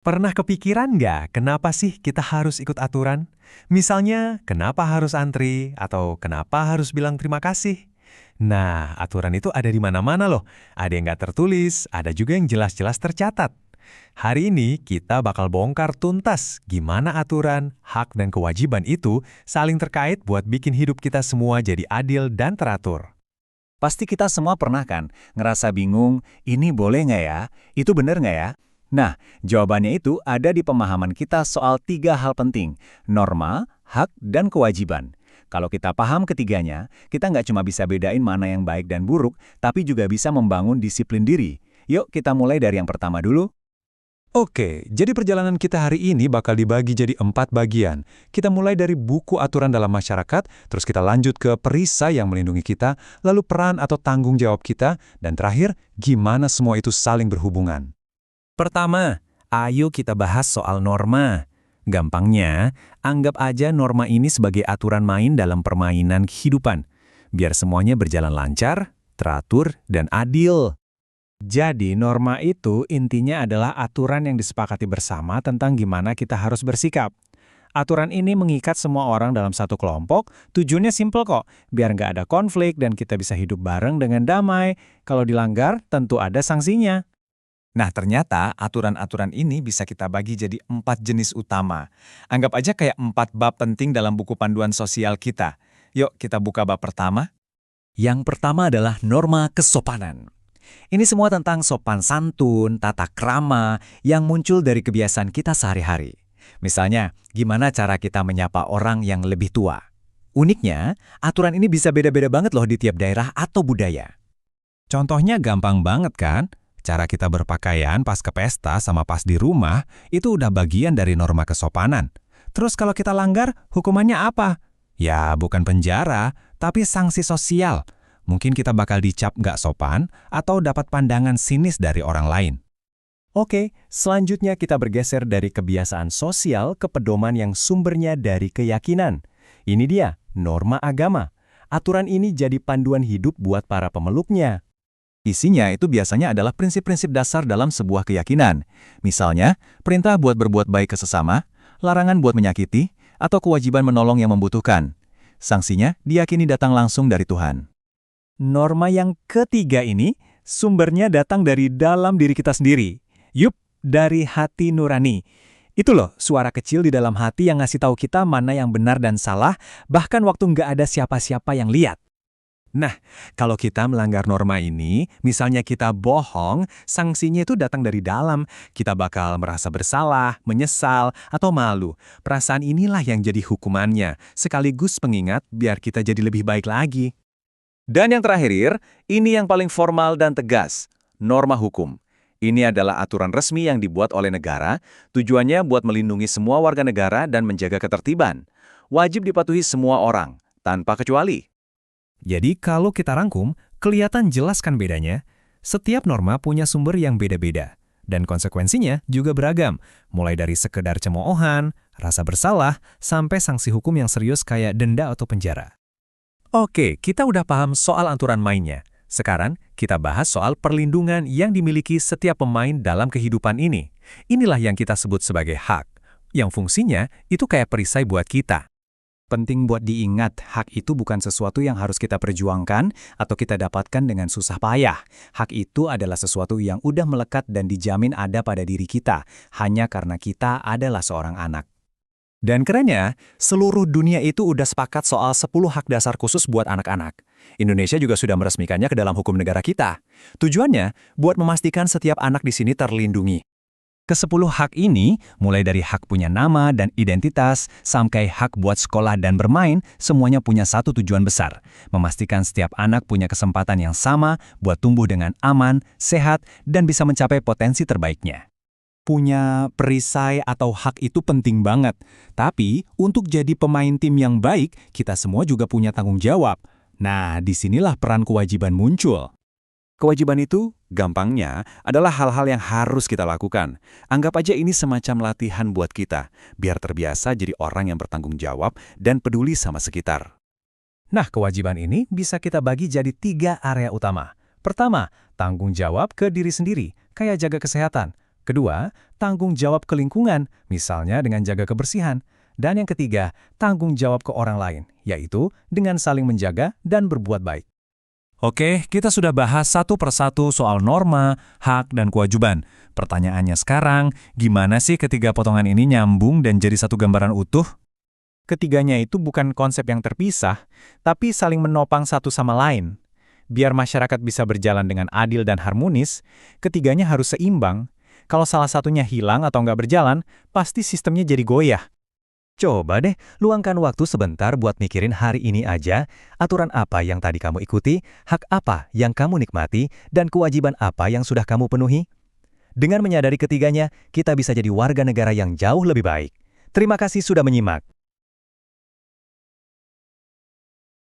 Pernah kepikiran nggak kenapa sih kita harus ikut aturan? Misalnya, kenapa harus antri atau kenapa harus bilang terima kasih? Nah, aturan itu ada di mana-mana loh. Ada yang nggak tertulis, ada juga yang jelas-jelas tercatat. Hari ini kita bakal bongkar tuntas gimana aturan, hak, dan kewajiban itu saling terkait buat bikin hidup kita semua jadi adil dan teratur. Pasti kita semua pernah kan ngerasa bingung, ini boleh nggak ya? Itu bener nggak ya? Nah, jawabannya itu ada di pemahaman kita soal 3 hal penting, norma, hak, dan kewajiban. Kalau kita paham ketiganya, kita nggak cuma bisa bedain mana yang baik dan buruk, tapi juga bisa membangun disiplin diri. Yuk kita mulai dari yang pertama dulu. Oke, jadi perjalanan kita hari ini bakal dibagi jadi 4 bagian. Kita mulai dari buku aturan dalam masyarakat, terus kita lanjut ke perisai yang melindungi kita, lalu peran atau tanggung jawab kita, dan terakhir, gimana semua itu saling berhubungan. Pertama, ayo kita bahas soal norma. Gampangnya, anggap aja norma ini sebagai aturan main dalam permainan kehidupan. Biar semuanya berjalan lancar, teratur, dan adil. Jadi, norma itu intinya adalah aturan yang disepakati bersama tentang gimana kita harus bersikap. Aturan ini mengikat semua orang dalam satu kelompok, tujuannya simpel kok, biar nggak ada konflik dan kita bisa hidup bareng dengan damai. Kalau dilanggar, tentu ada sanksinya. Nah, ternyata aturan-aturan ini bisa kita bagi jadi 4 jenis utama. Anggap aja kayak 4 bab penting dalam buku panduan sosial kita. Yuk, kita buka bab pertama. Yang pertama adalah norma kesopanan. Ini semua tentang sopan santun, tata krama, yang muncul dari kebiasaan kita sehari-hari. Misalnya, gimana cara kita menyapa orang yang lebih tua. Uniknya, aturan ini bisa beda-beda banget loh di tiap daerah atau budaya. Contohnya gampang banget kan? Cara kita berpakaian pas ke pesta sama pas di rumah, itu udah bagian dari norma kesopanan. Terus kalau kita langgar, hukumannya apa? Ya, bukan penjara, tapi sanksi sosial. Mungkin kita bakal dicap nggak sopan atau dapat pandangan sinis dari orang lain. Oke, selanjutnya kita bergeser dari kebiasaan sosial ke pedoman yang sumbernya dari keyakinan. Ini dia, norma agama. Aturan ini jadi panduan hidup buat para pemeluknya. Isinya itu biasanya adalah prinsip-prinsip dasar dalam sebuah keyakinan. Misalnya, perintah buat berbuat baik ke sesama, larangan buat menyakiti, atau kewajiban menolong yang membutuhkan. Sanksinya diyakini datang langsung dari Tuhan. Norma yang ketiga ini sumbernya datang dari dalam diri kita sendiri. Yup, dari hati nurani. Itu loh, suara kecil di dalam hati yang ngasih tahu kita mana yang benar dan salah, bahkan waktu nggak ada siapa-siapa yang lihat. Nah, kalau kita melanggar norma ini, misalnya kita bohong, sanksinya itu datang dari dalam. Kita bakal merasa bersalah, menyesal, atau malu. Perasaan inilah yang jadi hukumannya, sekaligus pengingat biar kita jadi lebih baik lagi. Dan yang terakhir, ini yang paling formal dan tegas, norma hukum. Ini adalah aturan resmi yang dibuat oleh negara, tujuannya buat melindungi semua warga negara dan menjaga ketertiban. Wajib dipatuhi semua orang, tanpa kecuali. Jadi kalau kita rangkum, kelihatan jelas kan bedanya? Setiap norma punya sumber yang beda-beda. Dan konsekuensinya juga beragam, mulai dari sekedar cemoohan, rasa bersalah, sampai sanksi hukum yang serius kayak denda atau penjara. Oke, kita udah paham soal aturan mainnya. Sekarang, kita bahas soal perlindungan yang dimiliki setiap pemain dalam kehidupan ini. Inilah yang kita sebut sebagai hak, yang fungsinya itu kayak perisai buat kita. Penting buat diingat, hak itu bukan sesuatu yang harus kita perjuangkan atau kita dapatkan dengan susah payah. Hak itu adalah sesuatu yang udah melekat dan dijamin ada pada diri kita, hanya karena kita adalah seorang anak. Dan kerennya, seluruh dunia itu udah sepakat soal 10 hak dasar khusus buat anak-anak. Indonesia juga sudah meresmikannya ke dalam hukum negara kita. Tujuannya, buat memastikan setiap anak di sini terlindungi. Ke-10 hak ini, mulai dari hak punya nama dan identitas, sampai hak buat sekolah dan bermain, semuanya punya satu tujuan besar. Memastikan setiap anak punya kesempatan yang sama buat tumbuh dengan aman, sehat, dan bisa mencapai potensi terbaiknya. Punya perisai atau hak itu penting banget. Tapi, untuk jadi pemain tim yang baik, kita semua juga punya tanggung jawab. Nah, disinilah peran kewajiban muncul. Kewajiban itu, gampangnya, adalah hal-hal yang harus kita lakukan. Anggap aja ini semacam latihan buat kita, biar terbiasa jadi orang yang bertanggung jawab dan peduli sama sekitar. Nah, kewajiban ini bisa kita bagi jadi 3 area utama. Pertama, tanggung jawab ke diri sendiri, kayak jaga kesehatan. Kedua, tanggung jawab ke lingkungan, misalnya dengan jaga kebersihan. Dan yang ketiga, tanggung jawab ke orang lain, yaitu dengan saling menjaga dan berbuat baik. Oke, kita sudah bahas satu persatu soal norma, hak, dan kewajiban. Pertanyaannya sekarang, gimana sih ketiga potongan ini nyambung dan jadi satu gambaran utuh? Ketiganya itu bukan konsep yang terpisah, tapi saling menopang satu sama lain. Biar masyarakat bisa berjalan dengan adil dan harmonis, ketiganya harus seimbang. Kalau salah satunya hilang atau nggak berjalan, pasti sistemnya jadi goyah. Coba deh, luangkan waktu sebentar buat mikirin hari ini aja, aturan apa yang tadi kamu ikuti, hak apa yang kamu nikmati, dan kewajiban apa yang sudah kamu penuhi. Dengan menyadari ketiganya, kita bisa jadi warga negara yang jauh lebih baik. Terima kasih sudah menyimak.